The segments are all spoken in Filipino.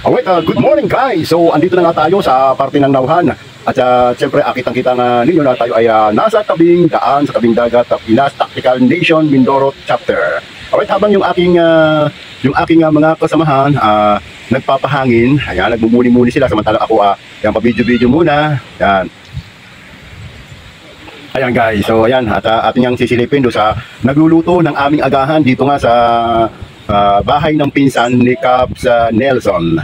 Alright, good morning guys. So, andito na nga tayo sa parte ng Nauhan. At siyempre, kitang-kita nga ninyo na tayo ay nasa tabing daan, sa tabing dagat of Pinas Tactical Nation Mindoro Chapter. Alright, habang yung aking mga kasamahan nagpapahangin, ayan, nagbumuni-muni sila, samantalang ako yan, pa-video-video muna. Yan. Ayan guys, so ayan, at ating yang sisilipin doon sa nagluluto ng aming agahan dito nga sa bahay ng pinsan ni Caps Nelson.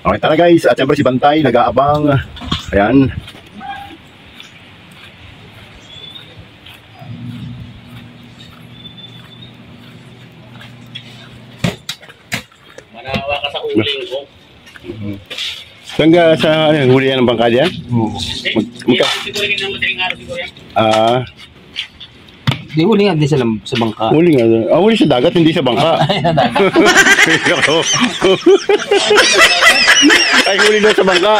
Okay, tara guys, at siyempre si Bantay nag-aabang. Ayan. Manawa ka sa uling ko. Saan ka sa huli yan ng bangka dyan? Siguro rin ang madaling araw siguro yan. Di huli nga din sa bangka. Huli nga. Huli sa dagat, hindi sa bangka. Ay, huli daw sa bangka.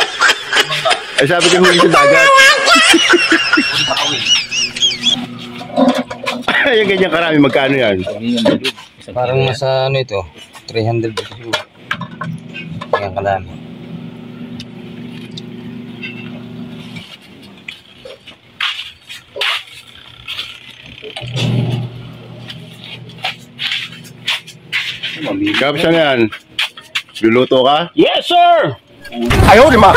Ay, sabi ko huli sa dagat. Ay, yung ganyan karami, magkano yan? Parang nasa ano ito, 300 siguro. Ganyan kalami. Caps, ano yan? Luluto ka? Yes, sir! Ayaw, lima!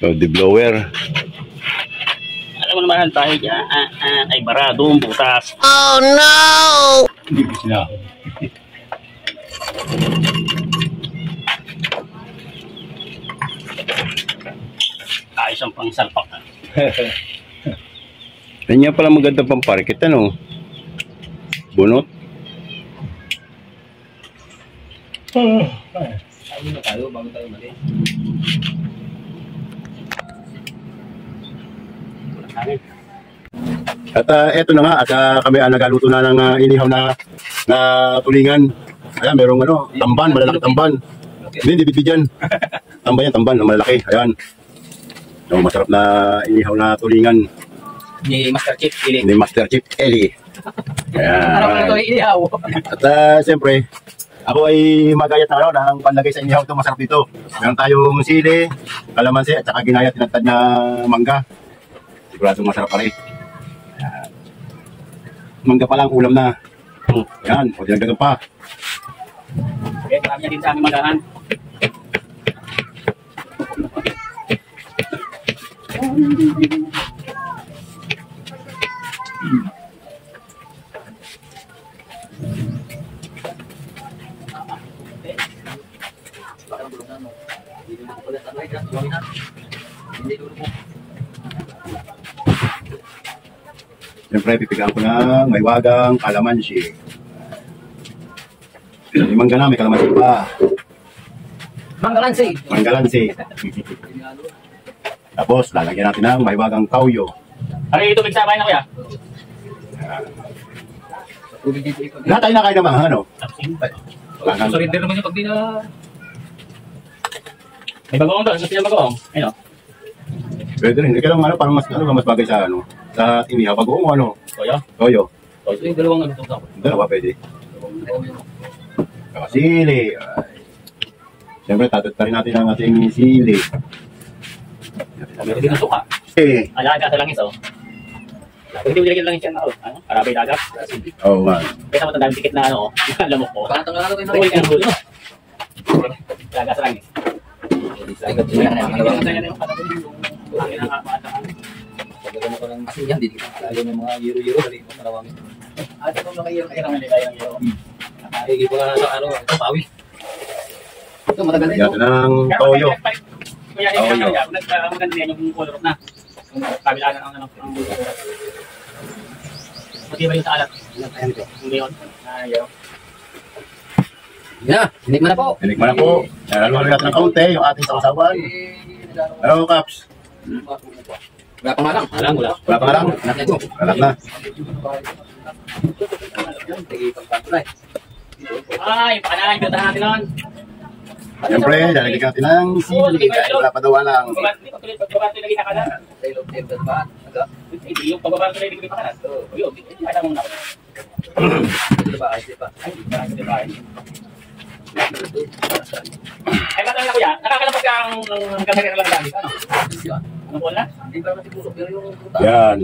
So, the blower. Alam mo naman tayo dyan, ay baradong butas. Oh no! Yeah. Ayos ang pangsalpak. Kanya pala maganda pang parkit, ano? Bunot? Ayun na tayo, bago tayo mali. At eto na nga, at kami nagaluto na ng inihaw na tulingan. Ayan, merong tamban, malalaki tamban. Hindi bibigyan. Tamban yan, tamban, malalaki. Ayan. So, masarap na inihaw na tulingan. Ni Master Chief Eli. Ni Master Chief Eli. Ayan. At siyempre, ako ay magayat na ng panlagay sa inihaw ito, masarap dito. Meron tayong sili, kalamansi, at saka ginayat tinagtad na mangga. Siguradong masarap pa rin. Ayan. Mangga pa lang, ulam na. Ayan, o dinagdagan pa. Okay, marami din sa aming magahan. Siyempre, pipigaan ko ng maywagang kalamansi. May mangga na, may kalamansi pa. Manggalansi. Manggalansi. Tapos, lalagyan natin ng maywagang kauyo. Ano yung tubig sa bahay na kuya? Lahat tayo na kayo naman, ano? Surrender naman yung pag di na... May bagoong doon, gusto niya bagoong. Ayun. Pwede rin, hindi ka lang parang mas bagay sa sa inihaw. Bagoong o ano? Toyo? Toyo. Toyo yung dalawang ano ito. Dalawa pwede. Sili. Siyempre, tatatarin natin ang ating sili. Meron din ang suka. Alaga sa langis, oh. Hindi mo nilagyan langis yan, ano? Karabay dagat. Oo nga. Kaya naman tandang dikit na ano, lamok ko. Parang tanggal ko Huli ka ng huli. Alaga sa langis. Pagkagano ko ng asin yan, hindi ko lalo ng mga euro-euro, dali ko marawami. Ate kung nakayang euro. Hindi ko na sa ano, ito pawi. Ito matagal na ito. Yan ng toyo. Kaya yung maganda yan yung color na. Kabilaan ang ano. Pati ba yung sa alat? Hindi yun. Ayaw. Yan, sinikman na po. Sinikman na po. Lalo natin ng kaunti yung ating sausawan. Hello, Caps. Wala pa nga lang. Wala pa nga lang. Anak na ito. Alam na. Ay, pakanay, pinuntahan natin nun. Siyempre, lalagyan natin ng sili. Kahit wala pa daw lang. Pagbaba ito naging kakalat. Hindi, yung pagbaba ito naging kakalat. Yun, hindi kaya mong nakot. Ay, ba't lang kuya? Nakakalapag ka ang kasarira lang gamit. Ano? Anong bola? Yan.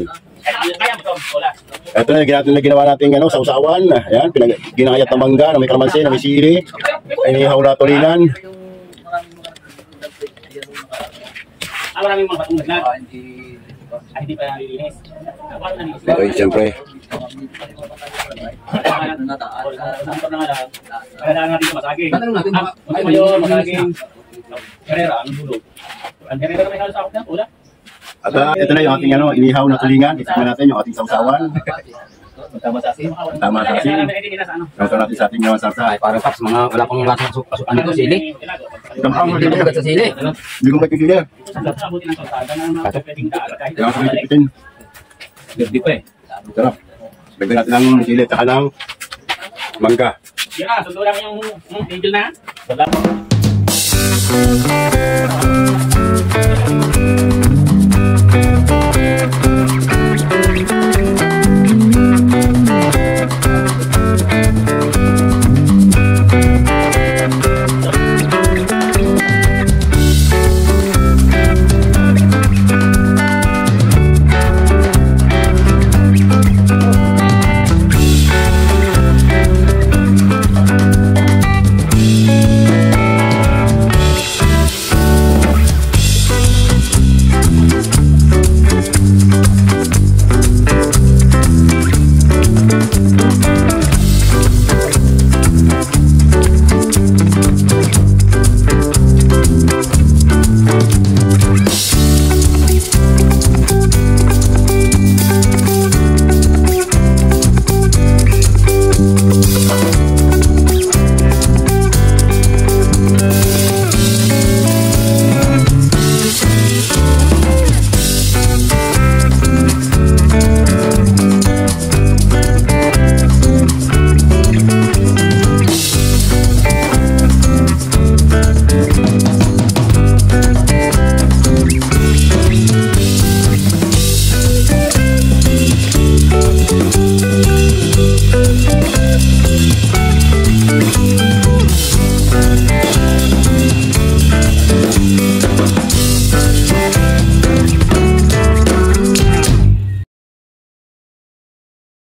Kaya mo ito, bola. Ito na, ginawa natin ano, sausawan. Ayan, ginayat na mangga, na may kalamansi, na may sili. Ay, nihaw na tulingan. Maraming mga batong naglag. Hindi pa nalilinis. Okay, siyempre. Nampor na nga lang. Kailangan natin yung masaging. Gusto mo yun, masaging. Karera, ang dulo. Ang karera na may halos ako na, wala. At ito na yung ating ano, inihaw na tulingan. Itignan natin yung ating sausawan. Tama sa asin. Tama sa asin. Ito natin sa ating naman sarsa. Ay, parang Paps, mga wala pang lasa sa ano to, sili. Gampang Hindi ko sa sili. Hindi ko magkikili. Kaya ko pipitin. Hindi pa eh. Sarap. Lagyan natin ng sili at saka ng mangga. Yan na, sundo lang yung angel na. Wala.